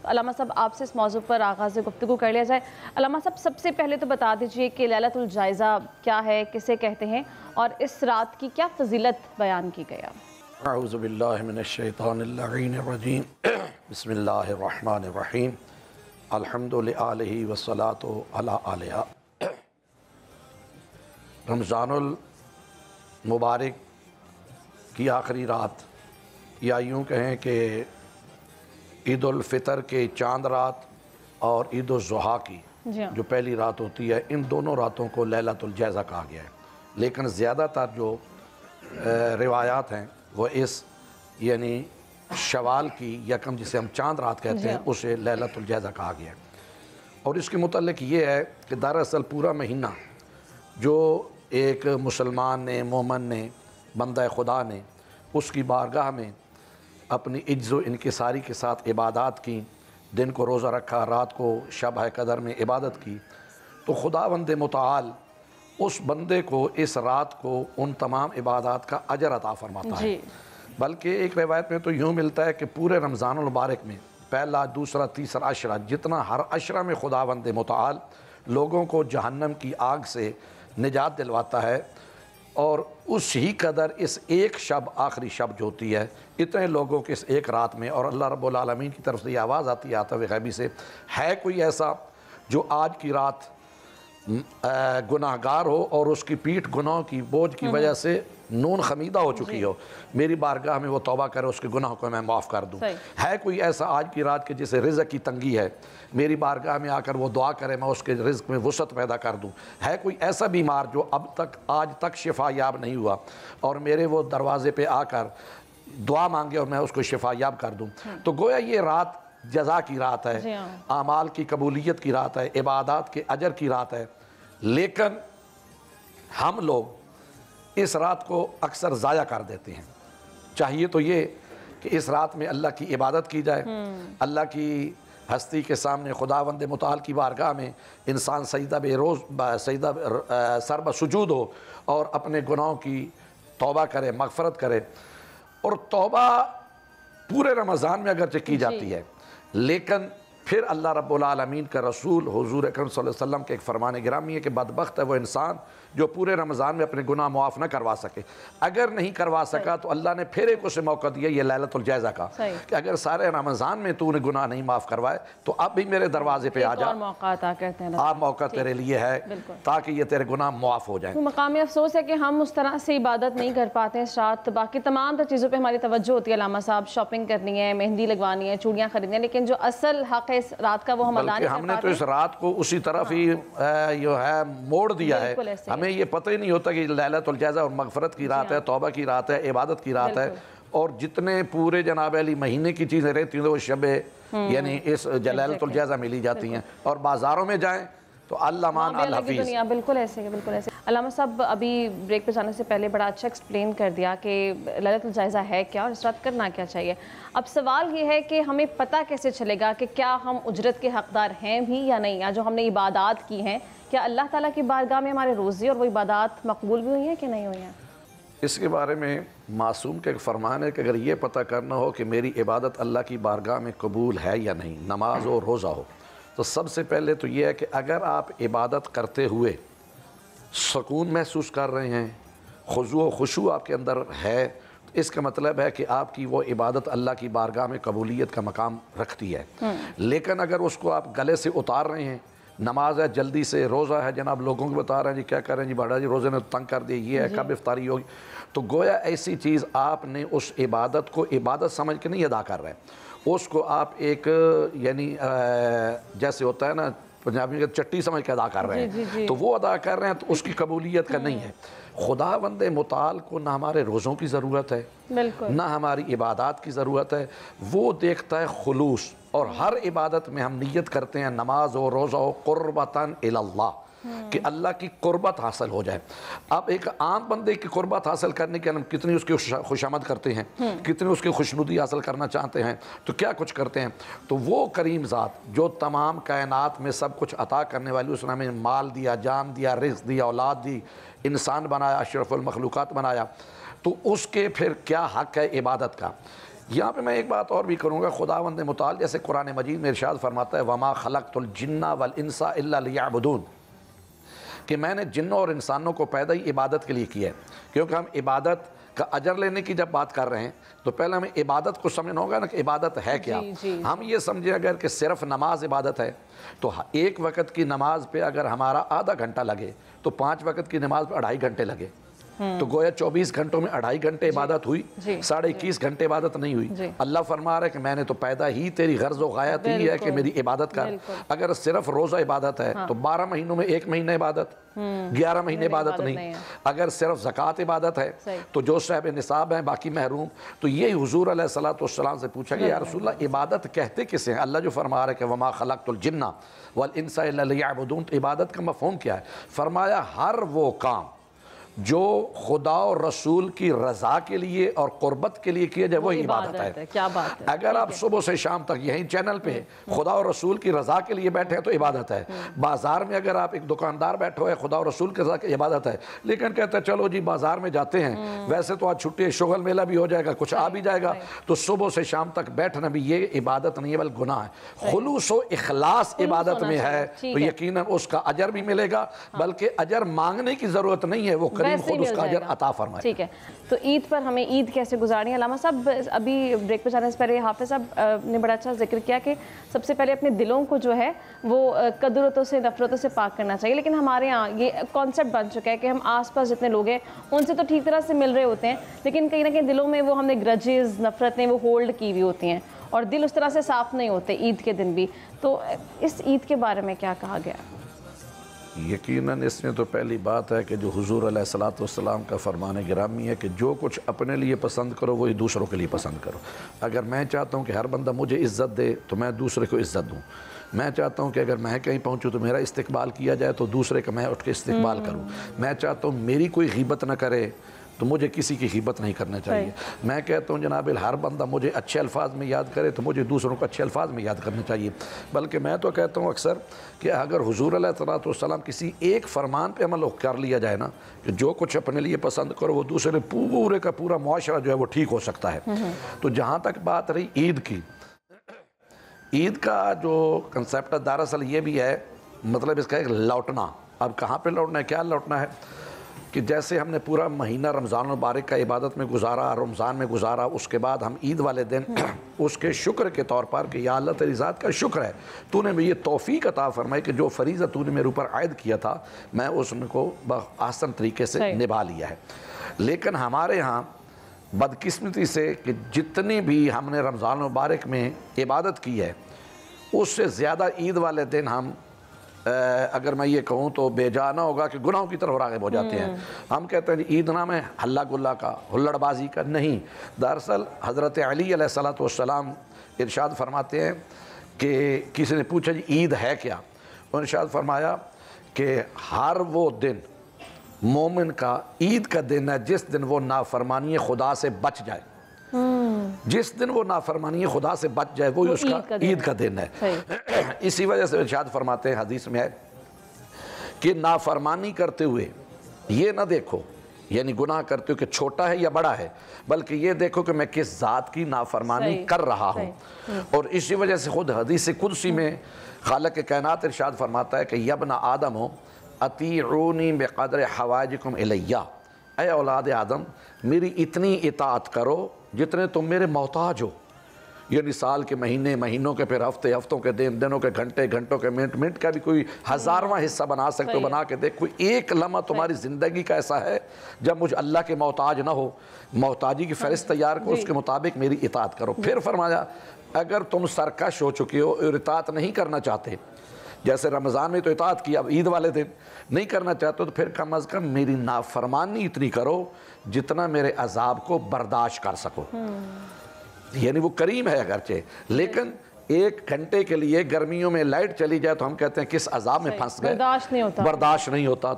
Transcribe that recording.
تو علامہ صاحب آپ سے اس موضوع پر آغاز گفتگو کر لیا جائے۔ علامہ صاحب سب سے پہلے تو بتا دیجئے کہ لیلۃ الجائزہ کیا ہے، کسے کہتے ہیں اور اس رات کی کیا فضیلت بیان کی گئی ہے؟ اعوذ باللہ من الشیطان اللعین الرجیم بسم اللہ الرحمن الرحیم الحمد للہ والصلاة علی آلہا۔ رمضان المبارک کی آخری رات، یا یوں کہیں کہ عید الفطر کے چاند رات اور عید الضحیٰ کی جو پہلی رات ہوتی ہے، ان دونوں راتوں کو لیلۃ الجائزہ کہا گیا ہے۔ لیکن زیادہ تر جو روایات ہیں وہ اس یعنی شوال کی یکم جسے ہم چاند رات کہتے ہیں اسے لیلۃ الجائزہ کہا گیا ہے۔ اور اس کے متعلق یہ ہے کہ دراصل پورا مہینہ جو ایک مسلمان نے، مومن نے، بندہ خدا نے اس کی بارگاہ میں اپنی عجز و انکساری کے ساتھ عبادات کی، دن کو روزہ رکھا، رات کو شب قدر میں عبادت کی، تو خداوند متعال اس بندے کو اس رات کو ان تمام عبادات کا اجر عطا فرماتا ہے۔ بلکہ ایک روایت میں تو یوں ملتا ہے کہ پورے رمضان المبارک میں پہلا، دوسرا، تیسرا عشرہ، جتنا ہر عشرہ میں خداوند متعال لوگوں کو جہنم کی آگ سے نجات دلواتا ہے، اور اس ہی قدر اس ایک شب، آخری شب جو ہوتی ہے، اتنے لوگوں کے اس ایک رات میں، اور اللہ رب العالمین کی طرف سے یہ آواز آتی ہے آتف غیبی سے، ہے کوئی ایسا جو آج کی رات گناہگار ہو اور اس کی پیٹھ گناہوں کی بوجھ کی وجہ سے نون خمیدہ ہو چکی ہو، میری بارگاہ میں وہ توبہ کرے، اس کے گناہوں کو میں معاف کر دوں۔ ہے کوئی ایسا آج کی رات کے جسے رزق کی تنگی ہے، میری بارگاہ میں آ کر وہ دعا کرے، میں اس کے رزق میں وسعت پیدا کر دوں۔ ہے کوئی ایسا بیمار جو اب تک آج تک شفا یاب نہیں ہوا اور میرے وہ دروازے پہ آ کر دعا مانگے اور میں اس کو شفا یاب کر دوں۔ تو گویا یہ رات جزا کی رات ہے، اعمال کی قبولیت کی رات ہے، عبادات کے اجر کی رات ہے۔ لیکن ہم لوگ اس رات کو اکثر ضائع کر دیتے ہیں۔ چاہیے تو یہ کہ اس رات میں اللہ کی عبادت کی جائے، اللہ کی ہستی کے سامنے خداوند متعال کی بارگاہ میں انسان سجدہ سر بسجود ہو اور اپنے گناہوں کی توبہ کرے، مغفرت کرے۔ اور توبہ پورے رمضان میں اگرچہ کی جاتی ہے، لیکن پھر اللہ رب العالمین کا رسول حضور اکرم صلی اللہ علیہ وسلم کے ایک فرمان گرامی ہے کہ بدبخت ہے وہ انسان جو پورے رمضان میں اپنے گناہ معاف نہ کروا سکے۔ اگر نہیں کروا سکا تو اللہ نے پھر ایک اسے موقع دیا، یہ لیلۃ الجائزہ کا، کہ اگر سارے رمضان میں تو نے گناہ نہیں معاف کروائے تو اب بھی میرے دروازے پہ آ جا، آپ موقع تیرے لیے ہے تاکہ یہ تیرے گناہ معاف ہو جائیں۔ مقامی افسوس ہے کہ ہم اس طرح سے عبادت نہیں کر پاتے اس رات، باقی تمام تر چیزوں پہ ہماری توجہ ہوتی ہے علامہ صاحب، شاپنگ کرنی ہے، مہندی لگوانی ہے، چوڑیاں خریدنی ہیں، لیکن جو اصل حق ہے اس رات کا وہ ہم ادا نہیں کر پاتے۔ ہم نے تو اس رات کو اسی طرف ہی جو ہے موڑ دیا ہے، ہمیں یہ پتہ ہی نہیں ہوتا کہ لیلۃ الجائزہ اور مغفرت کی رات ہے، توبہ کی رات ہے، عبادت کی رات ہے، اور جتنے پورے جناب علی مہینے کی چیزیں رہتی ہیں وہ شب یعنی اس لیلۃ الجائزہ ملی جاتی ہیں۔ اور بازاروں میں جائیں تو اللہ مان الحفیظ، بالکل ایسے بالکل ایسے۔ علامہ صاحب ابھی بریک پہ جانے سے پہلے بڑا اچھا ایکسپلین کر دیا کہ لیلۃ الجائزہ ہے کیا اور اس رات کرنا کیا چاہیے۔ اب سوال یہ ہے کہ ہمیں پتہ کیسے چلے گا کہ کیا ہم اجرت کے حقدار ہیں بھی یا نہیں، یا جو ہم نے عبادات کی ہیں کیا اللہ تعالیٰ کی بارگاہ میں ہمارے روزے اور وہ عبادات مقبول بھی ہوئی ہیں کہ نہیں ہوئی ہیں؟ اس کے بارے میں معصوم کا ایک فرمان ہے کہ اگر یہ پتہ کرنا ہو کہ میری عبادت اللہ کی بارگاہ میں قبول ہے یا نہیں، نماز ہو، روزہ ہو، تو سب سے پہلے تو یہ ہے کہ اگر آپ عبادت کرتے ہوئے سکون محسوس کر رہے ہیں، خضوع و خشوع آپ کے اندر ہے، تو اس کا مطلب ہے کہ آپ کی وہ عبادت اللہ کی بارگاہ میں قبولیت کا مقام رکھتی ہے۔ لیکن اگر اس کو آپ گلے سے اتار رہے ہیں، نماز ہے جلدی سے، روزہ ہے جناب لوگوں کو بتا رہے ہیں جی کیا کریں جی بڑا جی روزے نے تنگ کر دیا، یہ ہے کب افطاری ہوگی، تو گویا ایسی چیز آپ نے اس عبادت کو عبادت سمجھ کے نہیں ادا کر رہے ہیں، اس کو آپ ایک یعنی جیسے ہوتا ہے نا پنجابی میں چٹی سمجھ کے ادا کر رہے ہیں، تو وہ ادا کر رہے ہیں تو اس کی قبولیت کا نہیں ہے۔ خداوند متعال کو نہ ہمارے روزوں کی ضرورت ہے، نہ ہماری عبادات کی ضرورت ہے، وہ دیکھتا ہے خلوص، اور ہر عبادت میں ہم نیت کرتے ہیں نماز ہو، روزہ ہو، قربتاً الی اللہ، کہ اللہ کی قربت حاصل ہو جائے۔ اب ایک عام بندے کی قربت حاصل کرنے کے ہم کتنی اس کی خوشامد کرتے ہیں، کتنی اس کی خوشنودی حاصل کرنا چاہتے ہیں، تو کیا کچھ کرتے ہیں، تو وہ کریم ذات جو تمام کائنات میں سب کچھ عطا کرنے والی، اس نے ہمیں مال دیا، جان دیا، رزق دیا، اولاد دی، انسان بنایا، اشرف المخلوقات بنایا، تو اس کے پھر کیا حق ہے عبادت کا۔ یہاں پہ میں ایک بات اور بھی کروں گا. خداوند متعال جیسے قرآن مجید میں ارشاد فرماتا ہے وَمَا خَلَقْتُ الْجِنَّ وَالْإِنسَ إِلَّا لِيَعْبُدُونَ, کہ میں نے جنوں اور انسانوں کو پیدا ہی عبادت کے لیے کیا ہے. کیونکہ ہم عبادت کا اجر لینے کی جب بات کر رہے ہیں تو پہلے ہمیں عبادت کو سمجھنا ہوگا نا کہ عبادت ہے کیا. ہم یہ سمجھیں اگر کہ صرف نماز عبادت ہے تو ایک وقت کی نماز پہ اگر ہمارا آدھا گھنٹہ لگے تو 5 وقت کی نماز پہ 2.5 گھنٹے لگے, تو گویا 24 گھنٹوں میں 2.5 گھنٹے عبادت ہوئی, 21.5 گھنٹے عبادت نہیں ہوئی. اللہ فرما رہا ہے کہ میں نے تو پیدا ہی تیری غرض و غایت ہی ہے کہ میری عبادت کر. اگر صرف روزہ عبادت ہے تو 12 مہینوں میں 1 مہینہ عبادت, 11 مہینے عبادت نہیں. اگر صرف زکوٰۃ عبادت ہے تو جو صاحب نصاب ہیں باقی محروم. تو یہی حضور علیہ الصلوۃ والسلام سے پوچھا کہ یا رسول اللہ عبادت کہتے کسے ہیں؟ اللہ جو فرما رہا ہے کہ وما خلقت الجن والانس الا لیعبدون, تو عبادت کا مفہوم کیا ہے؟ فرمایا ہر وہ کام جو خدا اور رسول کی رضا کے لیے اور قربت کے لیے کیا جائے وہی عبادت ہے. کیا بات ہے. اگر آپ صبح سے شام تک یہیں چینل پہ خدا اور رسول کی رضا کے لیے بیٹھے ہیں تو عبادت ہے. بازار میں اگر آپ ایک دکاندار بیٹھے ہوئے خدا اور رسول کی رضا کی عبادت ہے, لیکن کہتے ہیں چلو جی بازار میں جاتے ہیں, ویسے تو آج چھٹی ہے, شغل میلہ بھی ہو جائے گا, کچھ آ بھی جائے گا, تو صبح سے شام تک بیٹھنا بھی یہ عبادت نہیں ہے بلکہ گناہ ہے. خلوص و اخلاص عبادت میں ہے تو یقیناً اس کا اجر بھی ملے گا, بلکہ اجر مانگنے کی ضرورت نہیں ہے, وہ کریم خود اس کا اجر عطا فرمائے. ٹھیک ہے, تو عید پر ہمیں عید کیسے گزارنی ہے؟ علامہ صاحب ابھی بریک پہ جانے سے پہلے حافظ صاحب نے بڑا اچھا ذکر کیا کہ سب سے پہلے اپنے دلوں کو جو ہے وہ قدرتوں سے نفرتوں سے پاک کرنا چاہیے. لیکن ہمارے ہاں یہ کانسیپٹ بن چکا ہے کہ ہم آس پاس جتنے لوگ ہیں ان سے تو ٹھیک طرح سے مل رہے ہوتے ہیں, لیکن کہیں نہ کہیں دلوں میں وہ ہم نے گرجز, نفرتیں وہ ہولڈ کی ہوئی ہوتی ہیں اور دل اس طرح سے صاف نہیں ہوتے عید کے دن بھی. تو اس عید کے بارے میں کیا کہا گیا؟ یقیناً اس میں تو پہلی بات ہے کہ جو حضور علیہ الصلوۃ والسلام کا فرمان گرامی ہے کہ جو کچھ اپنے لیے پسند کرو وہی دوسروں کے لیے پسند کرو. اگر میں چاہتا ہوں کہ ہر بندہ مجھے عزت دے تو میں دوسرے کو عزت دوں. میں چاہتا ہوں کہ اگر میں کہیں پہنچوں تو میرا استقبال کیا جائے تو دوسرے کا میں اٹھ کے استقبال کروں. میں چاہتا ہوں میری کوئی غیبت نہ کرے تو مجھے کسی کی غیبت نہیں کرنا چاہیے. میں کہتا ہوں جناب ہر بندہ مجھے اچھے الفاظ میں یاد کرے تو مجھے دوسروں کو اچھے الفاظ میں یاد کرنا چاہیے. بلکہ میں تو کہتا ہوں اکثر کہ اگر حضور علیہ الصلوۃ والسلام کسی ایک فرمان پہ عمل کر لیا جائے نا کہ جو کچھ اپنے لیے پسند کرو وہ دوسرے پورے کا پورا معاشرہ جو ہے وہ ٹھیک ہو سکتا ہے. تو جہاں تک بات رہی عید کی, عید کا جو کنسیپٹ ہے دراصل یہ بھی ہے, مطلب اس کا ایک لوٹنا. اب کہاں پہ لوٹنا ہے, کیا لوٹنا ہے کہ جیسے ہم نے پورا مہینہ رمضان المبارک کا عبادت میں گزارا, رمضان میں گزارا, اس کے بعد ہم عید والے دن اس کے شکر کے طور پر کہ یا اللہ تیری ذات کا شکر ہے تو نے مجھے یہ توفیق عطا فرمائی کہ جو فریضہ تو نے میرے اوپر عائد کیا تھا میں اس کو بآسن طریقے سے نبھا لیا ہے. لیکن ہمارے ہاں بدقسمتی سے کہ جتنی بھی ہم نے رمضان المبارک میں عبادت کی ہے اس سے زیادہ عید والے دن ہم اگر میں یہ کہوں تو بے جا نہ ہوگا کہ گناہوں کی طرف راغب ہو جاتے ہیں. ہم کہتے ہیں عید نام ہے ہلہ گلا کا, ہلڑ بازی کا, نہیں. دراصل حضرت علی علیہ الصلوۃ والسلام ارشاد فرماتے ہیں کہ کسی نے پوچھا جی عید ہے کیا, اور ارشاد فرمایا کہ ہر وہ دن مومن کا عید کا دن ہے جس دن وہ نافرمانی خدا سے بچ جائے. جس دن وہ نافرمانی خدا سے بچ جائے وہی اس کا عید کا دن ہے. اسی وجہ سے ارشاد فرماتے ہیں حدیث میں ہے کہ نافرمانی کرتے ہوئے یہ نہ دیکھو, یعنی گناہ کرتے ہوئے کہ چھوٹا ہے یا بڑا ہے, بلکہ یہ دیکھو کہ میں کس ذات کی نافرمانی کر رہا ہوں. اور اسی وجہ سے خود حدیث قدسی میں خالق کائنات ارشاد فرماتا ہے کہ یا ابن آدم اطیعونی بقدر حوائجکم الیہ, اے اولاد آدم میری اتنی اطاعت کرو جتنے تم میرے محتاج ہو. یعنی سال کے مہینے, مہینوں کے, پھر ہفتے, ہفتوں کے, دن, دنوں کے, گھنٹے, گھنٹوں کے, منٹ, منٹ کا بھی کوئی 1000واں حصہ بنا سکتے ہو, بنا کے دیکھ. کوئی ایک لمحہ تمہاری زندگی کا ایسا ہے جب مجھ اللہ کے محتاج نہ ہو, محتاجی کی فہرست تیار کرو, اس کے مطابق میری اطاعت کرو. پھر فرمایا اگر تم سرکش ہو چکے ہو اور اطاعت نہیں کرنا چاہتے, جیسے رمضان میں تو اطاعت کیا, اب عید والے دن نہیں کرنا چاہتے, تو پھر کم از کم میری نافرمانی اتنی کرو جتنا میرے عذاب کو برداشت کر سکو. یعنی وہ کریم ہے اگرچہ, لیکن 1 گھنٹے کے لیے گرمیوں میں لائٹ چلی جائے تو ہم کہتے ہیں کس عذاب میں پھنس گئے, برداشت نہیں ہوتا.